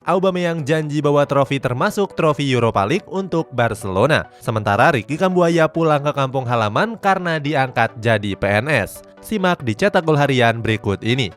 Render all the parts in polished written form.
Aubameyang janji bawa trofi termasuk trofi Europa League untuk Barcelona. Sementara Ricky Kambuaya pulang ke kampung halaman karena diangkat jadi PNS. Simak di Cetak Gol Harian berikut ini.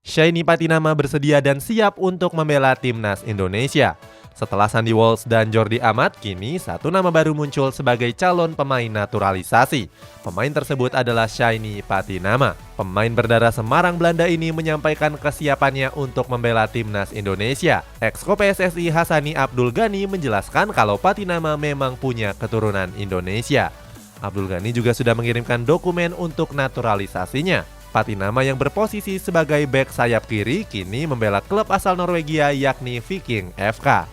Syaini Patinama bersedia dan siap untuk membela timnas Indonesia. Setelah Sandy Walsh dan Jordi Amat, kini satu nama baru muncul sebagai calon pemain naturalisasi. Pemain tersebut adalah Syaini Patinama. Pemain berdarah Semarang, Belanda ini menyampaikan kesiapannya untuk membela timnas Indonesia. Ex-ko PSSI Hassani Abdul Ghani menjelaskan kalau Patinama memang punya keturunan Indonesia. Abdul Ghani juga sudah mengirimkan dokumen untuk naturalisasinya. Patinama yang berposisi sebagai bek sayap kiri kini membela klub asal Norwegia yakni Viking FK.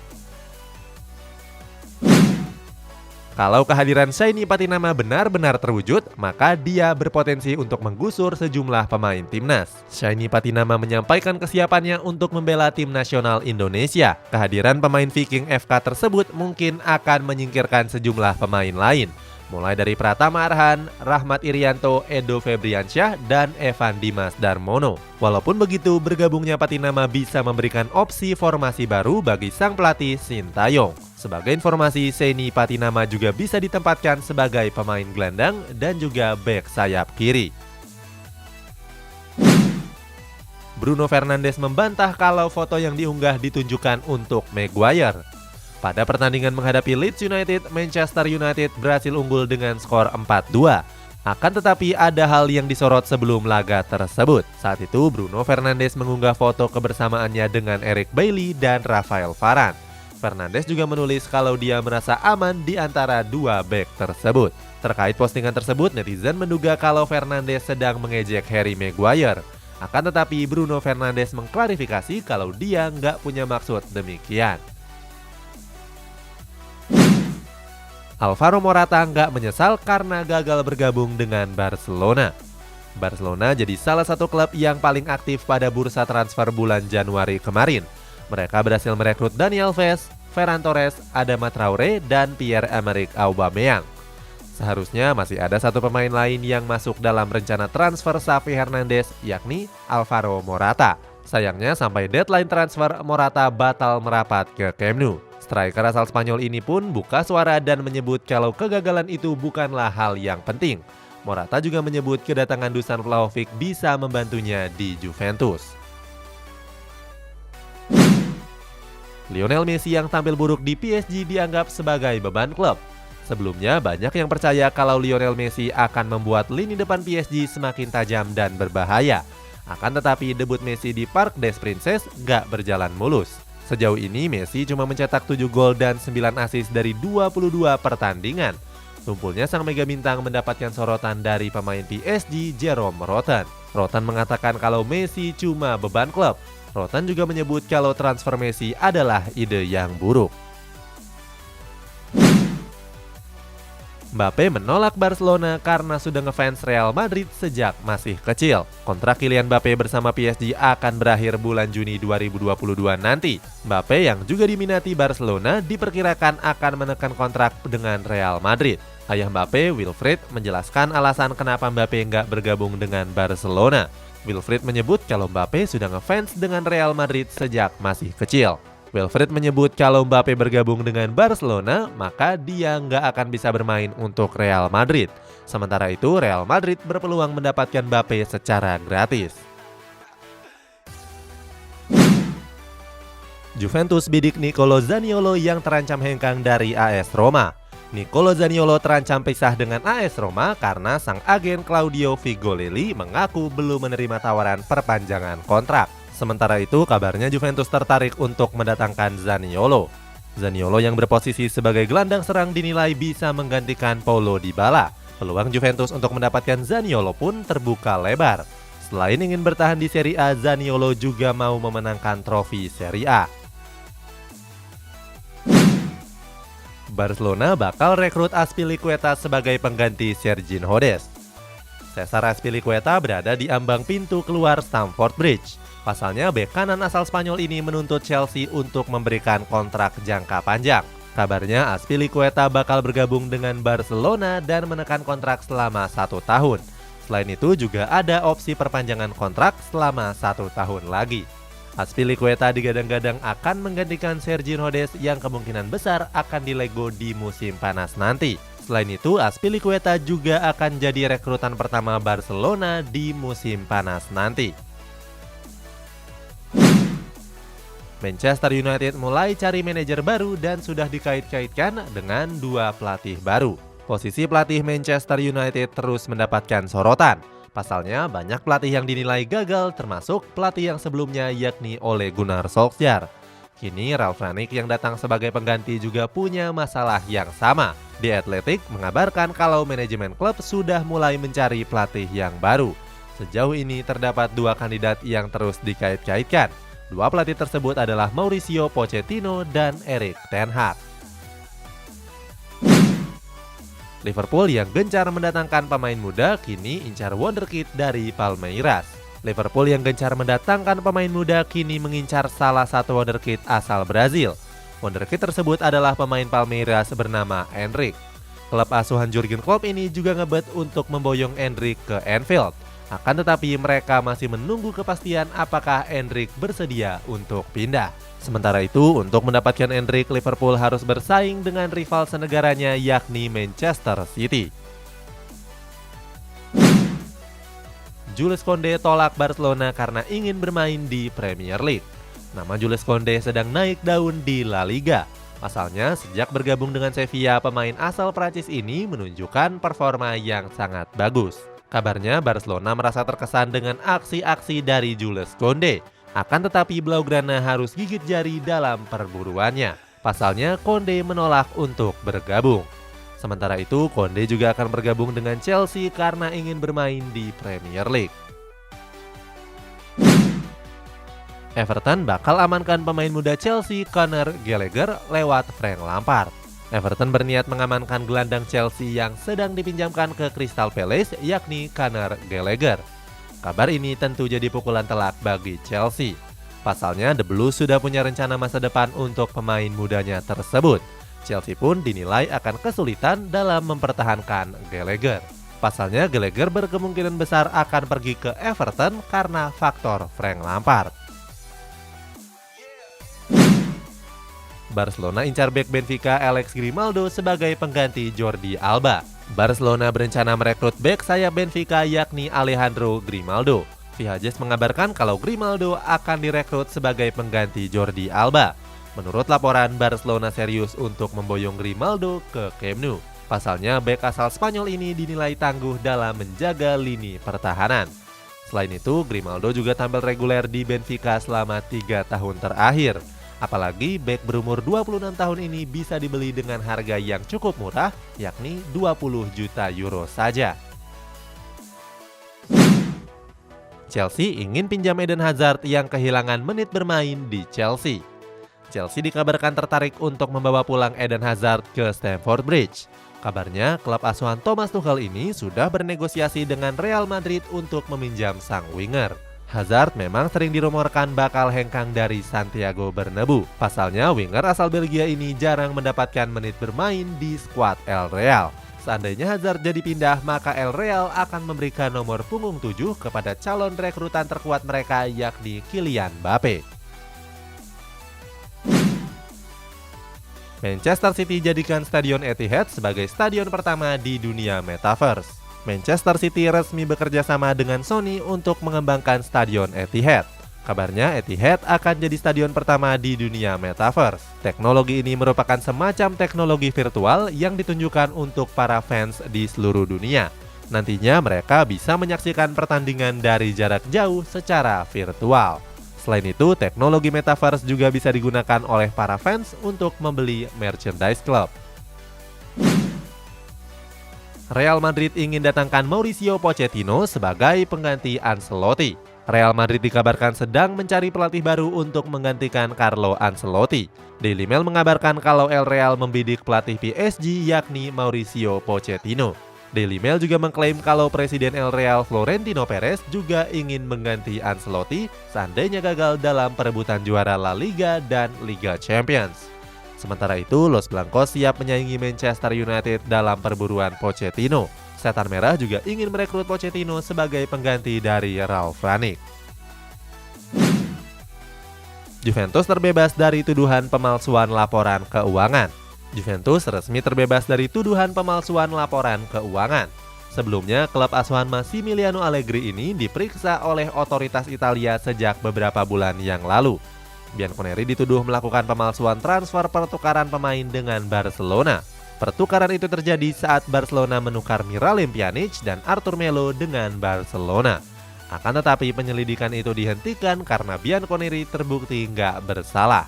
Kalau kehadiran Syaini Patinama benar-benar terwujud, maka dia berpotensi untuk menggusur sejumlah pemain timnas. Syaini Patinama menyampaikan kesiapannya untuk membela tim nasional Indonesia. Kehadiran pemain Viking FK tersebut mungkin akan menyingkirkan sejumlah pemain lain, mulai dari Pratama Arhan, Rahmat Irianto, Edo Febriansyah, dan Evan Dimas Darmono. Walaupun begitu, bergabungnya Patinama bisa memberikan opsi formasi baru bagi sang pelatih Sintayong. Sebagai informasi, Syaini Patinama juga bisa ditempatkan sebagai pemain gelandang dan juga bek sayap kiri. Bruno Fernandes membantah kalau foto yang diunggah ditunjukkan untuk Maguire. Pada pertandingan menghadapi Leeds United, Manchester United berhasil unggul dengan skor 4-2. Akan tetapi ada hal yang disorot sebelum laga tersebut. Saat itu Bruno Fernandes mengunggah foto kebersamaannya dengan Eric Bailly dan Rafael Varane. Fernandes juga menulis kalau dia merasa aman di antara dua bek tersebut. Terkait postingan tersebut, netizen menduga kalau Fernandes sedang mengejek Harry Maguire. Akan tetapi Bruno Fernandes mengklarifikasi kalau dia nggak punya maksud demikian. Alvaro Morata nggak menyesal karena gagal bergabung dengan Barcelona. Barcelona jadi salah satu klub yang paling aktif pada bursa transfer bulan Januari kemarin. Mereka berhasil merekrut Dani Alves, Ferran Torres, Adama Traore, dan Pierre-Emerick Aubameyang. Seharusnya masih ada satu pemain lain yang masuk dalam rencana transfer Xavi Hernandez, yakni Alvaro Morata. Sayangnya sampai deadline transfer, Morata batal merapat ke Camp Nou. Striker asal Spanyol ini pun buka suara dan menyebut kalau kegagalan itu bukanlah hal yang penting. Morata juga menyebut kedatangan Dusan Vlahovic bisa membantunya di Juventus. Lionel Messi yang tampil buruk di PSG dianggap sebagai beban klub. Sebelumnya banyak yang percaya kalau Lionel Messi akan membuat lini depan PSG semakin tajam dan berbahaya. Akan tetapi debut Messi di Parc des Princes gak berjalan mulus. Sejauh ini Messi cuma mencetak 7 gol dan 9 assist dari 22 pertandingan. Tumpulnya sang mega bintang mendapatkan sorotan dari pemain PSG Jerome Roten. Roten mengatakan kalau Messi cuma beban klub. Roten juga menyebut kalau transfer Messi adalah ide yang buruk. Mbappe menolak Barcelona karena sudah ngefans Real Madrid sejak masih kecil. Kontrak Kylian Mbappe bersama PSG akan berakhir bulan Juni 2022 nanti. Mbappe yang juga diminati Barcelona diperkirakan akan menekan kontrak dengan Real Madrid. Ayah Mbappe, Wilfried, menjelaskan alasan kenapa Mbappe nggak bergabung dengan Barcelona. Wilfried menyebut kalau Mbappe sudah ngefans dengan Real Madrid sejak masih kecil. Wilfried menyebut kalau Mbappe bergabung dengan Barcelona, maka dia nggak akan bisa bermain untuk Real Madrid. Sementara itu, Real Madrid berpeluang mendapatkan Mbappe secara gratis. Juventus bidik Nicolo Zaniolo yang terancam hengkang dari AS Roma. Nicolo Zaniolo terancam pisah dengan AS Roma karena sang agen Claudio Figolelli mengaku belum menerima tawaran perpanjangan kontrak. Sementara itu, kabarnya Juventus tertarik untuk mendatangkan Zaniolo. Zaniolo yang berposisi sebagai gelandang serang dinilai bisa menggantikan Paulo Dybala. Peluang Juventus untuk mendapatkan Zaniolo pun terbuka lebar. Selain ingin bertahan di Serie A, Zaniolo juga mau memenangkan trofi Serie A. Barcelona bakal rekrut Azpilicueta sebagai pengganti Serginho Dest. Cesar Azpilicueta berada di ambang pintu keluar Stamford Bridge. Pasalnya, bek kanan asal Spanyol ini menuntut Chelsea untuk memberikan kontrak jangka panjang. Kabarnya Azpilicueta bakal bergabung dengan Barcelona dan menekan kontrak selama 1 tahun. Selain itu juga ada opsi perpanjangan kontrak selama 1 tahun lagi. Azpilicueta digadang-gadang akan menggantikan Sergio Rhodes yang kemungkinan besar akan dilego di musim panas nanti. Selain itu, Azpilicueta juga akan jadi rekrutan pertama Barcelona di musim panas nanti. Manchester United mulai cari manajer baru dan sudah dikait-kaitkan dengan 2 pelatih baru. Posisi pelatih Manchester United terus mendapatkan sorotan. Pasalnya banyak pelatih yang dinilai gagal termasuk pelatih yang sebelumnya yakni Ole Gunnar Solskjaer. Kini Ralf Rangnick yang datang sebagai pengganti juga punya masalah yang sama. The Athletic mengabarkan kalau manajemen klub sudah mulai mencari pelatih yang baru. Sejauh ini terdapat 2 kandidat yang terus dikait-kaitkan. 2 pelatih tersebut adalah Mauricio Pochettino dan Erik ten Hag. Liverpool yang gencar mendatangkan pemain muda kini incar wonderkid dari Palmeiras. Liverpool yang gencar mendatangkan pemain muda kini mengincar salah satu wonderkid asal Brazil. Wonderkid tersebut adalah pemain Palmeiras bernama Endrick. Klub asuhan Jurgen Klopp ini juga ngebet untuk memboyong Endrick ke Anfield. Akan tetapi mereka masih menunggu kepastian apakah Endrick bersedia untuk pindah. Sementara itu, untuk mendapatkan Endrick, Liverpool harus bersaing dengan rival senegaranya yakni Manchester City. Jules Koundé tolak Barcelona karena ingin bermain di Premier League. Nama Jules Koundé sedang naik daun di La Liga. Pasalnya, sejak bergabung dengan Sevilla, pemain asal Prancis ini menunjukkan performa yang sangat bagus. Kabarnya, Barcelona merasa terkesan dengan aksi-aksi dari Jules Koundé. Akan tetapi Blaugrana harus gigit jari dalam perburuannya. Pasalnya Koundé menolak untuk bergabung. Sementara itu Koundé juga akan bergabung dengan Chelsea karena ingin bermain di Premier League. Everton bakal amankan pemain muda Chelsea Conor Gallagher lewat Frank Lampard. Everton berniat mengamankan gelandang Chelsea yang sedang dipinjamkan ke Crystal Palace yakni Conor Gallagher. Kabar ini tentu jadi pukulan telak bagi Chelsea. Pasalnya The Blues sudah punya rencana masa depan untuk pemain mudanya tersebut. Chelsea pun dinilai akan kesulitan dalam mempertahankan Gallagher. Pasalnya Gallagher berkemungkinan besar akan pergi ke Everton karena faktor Frank Lampard. Barcelona incar bek Benfica Alex Grimaldo sebagai pengganti Jordi Alba. Barcelona berencana merekrut bek sayap Benfica yakni Alejandro Grimaldo. Viajes mengabarkan kalau Grimaldo akan direkrut sebagai pengganti Jordi Alba. Menurut laporan, Barcelona serius untuk memboyong Grimaldo ke Camp Nou. Pasalnya bek asal Spanyol ini dinilai tangguh dalam menjaga lini pertahanan. Selain itu, Grimaldo juga tampil reguler di Benfica selama 3 tahun terakhir. Apalagi bek berumur 26 tahun ini bisa dibeli dengan harga yang cukup murah, yakni 20 juta euro saja. Chelsea ingin pinjam Eden Hazard yang kehilangan menit bermain di Chelsea. Chelsea dikabarkan tertarik untuk membawa pulang Eden Hazard ke Stamford Bridge. Kabarnya, klub asuhan Thomas Tuchel ini sudah bernegosiasi dengan Real Madrid untuk meminjam sang winger. Hazard memang sering dirumorkan bakal hengkang dari Santiago Bernabeu. Pasalnya, winger asal Belgia ini jarang mendapatkan menit bermain di skuad El Real. Seandainya Hazard jadi pindah, maka El Real akan memberikan nomor punggung 7 kepada calon rekrutan terkuat mereka yakni Kylian Mbappe. Manchester City jadikan Stadion Etihad sebagai stadion pertama di dunia Metaverse. Manchester City resmi bekerja sama dengan Sony untuk mengembangkan Stadion Etihad. Kabarnya Etihad akan jadi stadion pertama di dunia Metaverse. Teknologi ini merupakan semacam teknologi virtual yang ditunjukkan untuk para fans di seluruh dunia. Nantinya mereka bisa menyaksikan pertandingan dari jarak jauh secara virtual. Selain itu, teknologi Metaverse juga bisa digunakan oleh para fans untuk membeli merchandise klub. Real Madrid ingin datangkan Mauricio Pochettino sebagai pengganti Ancelotti. Real Madrid dikabarkan sedang mencari pelatih baru untuk menggantikan Carlo Ancelotti. Daily Mail mengabarkan kalau El Real membidik pelatih PSG yakni Mauricio Pochettino. Daily Mail juga mengklaim kalau Presiden El Real Florentino Perez juga ingin mengganti Ancelotti seandainya gagal dalam perebutan juara La Liga dan Liga Champions. Sementara itu, Los Blancos siap menyaingi Manchester United dalam perburuan Pochettino. Setan Merah juga ingin merekrut Pochettino sebagai pengganti dari Ralf Rangnick. Juventus terbebas dari tuduhan pemalsuan laporan keuangan. Juventus resmi terbebas dari tuduhan pemalsuan laporan keuangan. Sebelumnya, klub asuhan Massimiliano Allegri ini diperiksa oleh otoritas Italia sejak beberapa bulan yang lalu. Bianconeri dituduh melakukan pemalsuan transfer pertukaran pemain dengan Barcelona. Pertukaran itu terjadi saat Barcelona menukar Miralem Pjanic dan Arthur Melo dengan Barcelona. Akan tetapi penyelidikan itu dihentikan karena Bianconeri terbukti nggak bersalah.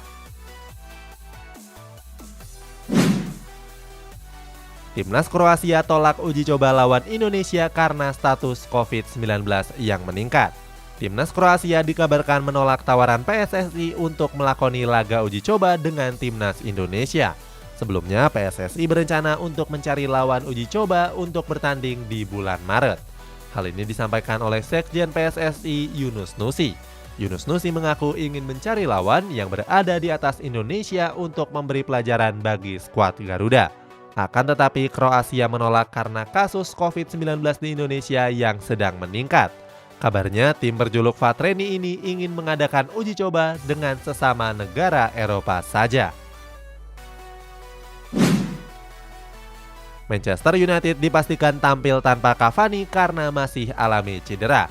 Timnas Kroasia tolak uji coba lawan Indonesia karena status COVID-19 yang meningkat. Timnas Kroasia dikabarkan menolak tawaran PSSI untuk melakoni laga uji coba dengan Timnas Indonesia. Sebelumnya PSSI berencana untuk mencari lawan uji coba untuk bertanding di bulan Maret. Hal ini disampaikan oleh Sekjen PSSI Yunus Nusi. Yunus Nusi mengaku ingin mencari lawan yang berada di atas Indonesia untuk memberi pelajaran bagi skuad Garuda. Akan tetapi Kroasia menolak karena kasus COVID-19 di Indonesia yang sedang meningkat. Kabarnya tim berjuluk Vatreni ini ingin mengadakan uji coba dengan sesama negara Eropa saja. Manchester United dipastikan tampil tanpa Cavani karena masih alami cedera.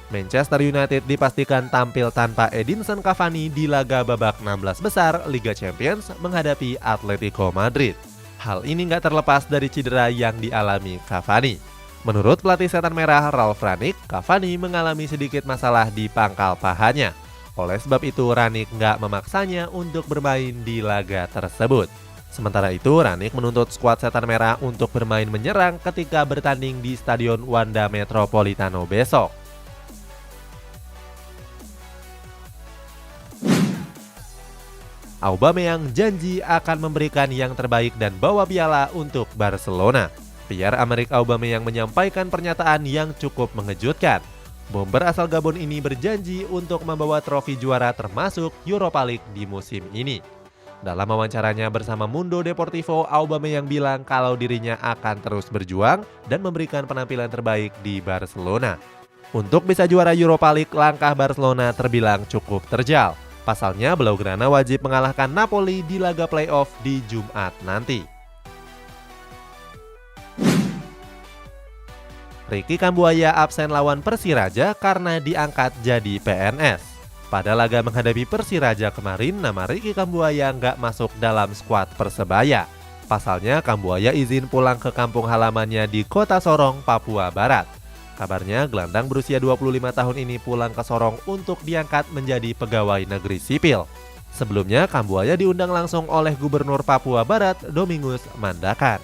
Manchester United dipastikan tampil tanpa Edinson Cavani di laga babak 16 besar Liga Champions menghadapi Atletico Madrid. Hal ini nggak terlepas dari cedera yang dialami Cavani. Menurut pelatih Setan Merah Ralf Rangnick, Cavani mengalami sedikit masalah di pangkal pahanya. Oleh sebab itu Rangnick nggak memaksanya untuk bermain di laga tersebut. Sementara itu, Rangnick menuntut skuad Setan Merah untuk bermain menyerang ketika bertanding di Stadion Wanda Metropolitano besok. Aubameyang janji akan memberikan yang terbaik dan bawa piala untuk Barcelona. Pierre-Emerick Aubameyang menyampaikan pernyataan yang cukup mengejutkan. Bomber asal Gabon ini berjanji untuk membawa trofi juara termasuk Europa League di musim ini. Dalam wawancaranya bersama Mundo Deportivo, Aubameyang bilang kalau dirinya akan terus berjuang dan memberikan penampilan terbaik di Barcelona. Untuk bisa juara Europa League, langkah Barcelona terbilang cukup terjal. Pasalnya, Blaugrana wajib mengalahkan Napoli di laga playoff di Jumat nanti. Ricky Kambuaya absen lawan Persiraja karena diangkat jadi PNS. Pada laga menghadapi Persiraja kemarin, nama Ricky Kambuaya nggak masuk dalam skuad Persebaya. Pasalnya, Kambuaya izin pulang ke kampung halamannya di Kota Sorong, Papua Barat. Kabarnya, gelandang berusia 25 tahun ini pulang ke Sorong untuk diangkat menjadi pegawai negeri sipil. Sebelumnya, Kambuaya diundang langsung oleh Gubernur Papua Barat, Domingus Mandakan.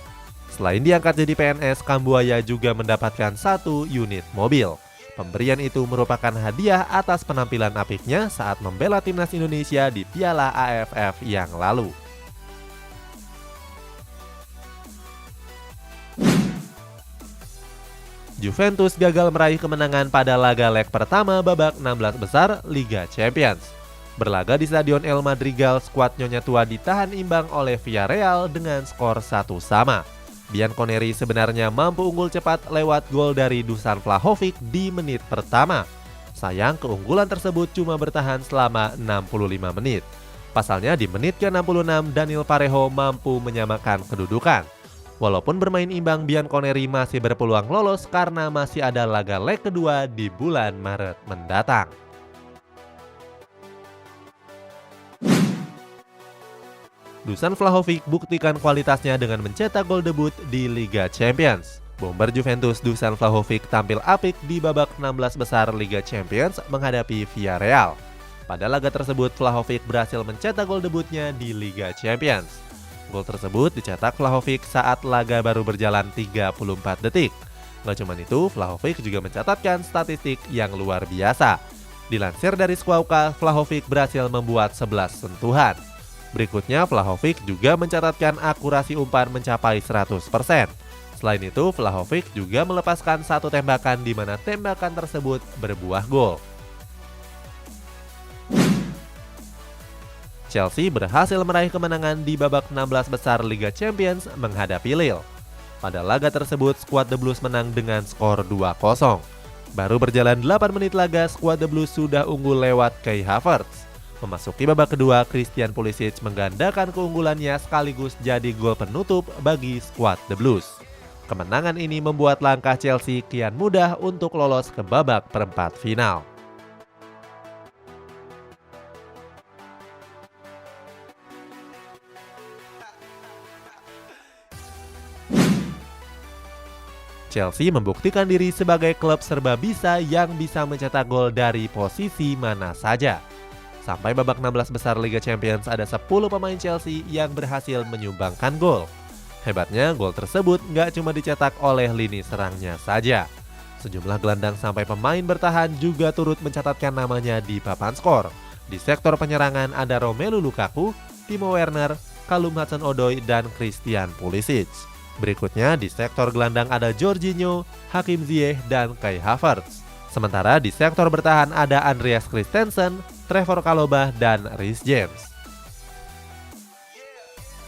Selain diangkat jadi PNS, Kambuaya juga mendapatkan 1 unit mobil. Pemberian itu merupakan hadiah atas penampilan apiknya saat membela timnas Indonesia di Piala AFF yang lalu. Juventus gagal meraih kemenangan pada laga leg pertama babak 16 besar Liga Champions. Berlaga di Stadion El Madrigal, skuad Nyonya Tua ditahan imbang oleh Villarreal dengan skor 1-1. Bianconeri sebenarnya mampu unggul cepat lewat gol dari Dusan Vlahovic di menit pertama. Sayang, keunggulan tersebut cuma bertahan selama 65 menit. Pasalnya di menit ke-66 Daniel Parejo mampu menyamakan kedudukan. Walaupun bermain imbang, Bianconeri masih berpeluang lolos karena masih ada laga leg kedua di bulan Maret mendatang. Dusan Vlahovic buktikan kualitasnya dengan mencetak gol debut di Liga Champions. Bomber Juventus Dusan Vlahovic tampil apik di babak 16 besar Liga Champions menghadapi Villarreal. Pada laga tersebut, Vlahovic berhasil mencetak gol debutnya di Liga Champions. Gol tersebut dicetak Vlahovic saat laga baru berjalan 34 detik. Gak cuma itu, Vlahovic juga mencatatkan statistik yang luar biasa. Dilansir dari Squawka, Vlahovic berhasil membuat 11 sentuhan. Berikutnya, Vlahovic juga mencatatkan akurasi umpan mencapai 100%. Selain itu, Vlahovic juga melepaskan 1 tembakan di mana tembakan tersebut berbuah gol. Chelsea berhasil meraih kemenangan di babak 16 besar Liga Champions menghadapi Lille. Pada laga tersebut, skuad The Blues menang dengan skor 2-0. Baru berjalan 8 menit laga, skuad The Blues sudah unggul lewat Kai Havertz. Memasuki babak kedua, Christian Pulisic menggandakan keunggulannya sekaligus jadi gol penutup bagi skuad The Blues. Kemenangan ini membuat langkah Chelsea kian mudah untuk lolos ke babak perempat final. Chelsea membuktikan diri sebagai klub serba bisa yang bisa mencetak gol dari posisi mana saja. Sampai babak 16 besar Liga Champions ada 10 pemain Chelsea yang berhasil menyumbangkan gol. Hebatnya gol tersebut nggak cuma dicetak oleh lini serangnya saja. Sejumlah gelandang sampai pemain bertahan juga turut mencatatkan namanya di papan skor. Di sektor penyerangan ada Romelu Lukaku, Timo Werner, Callum Hudson-Odoi, dan Christian Pulisic. Berikutnya di sektor gelandang ada Jorginho, Hakim Ziyech, dan Kai Havertz. Sementara di sektor bertahan ada Andreas Christensen, Trevor Chalobah, dan Reece James.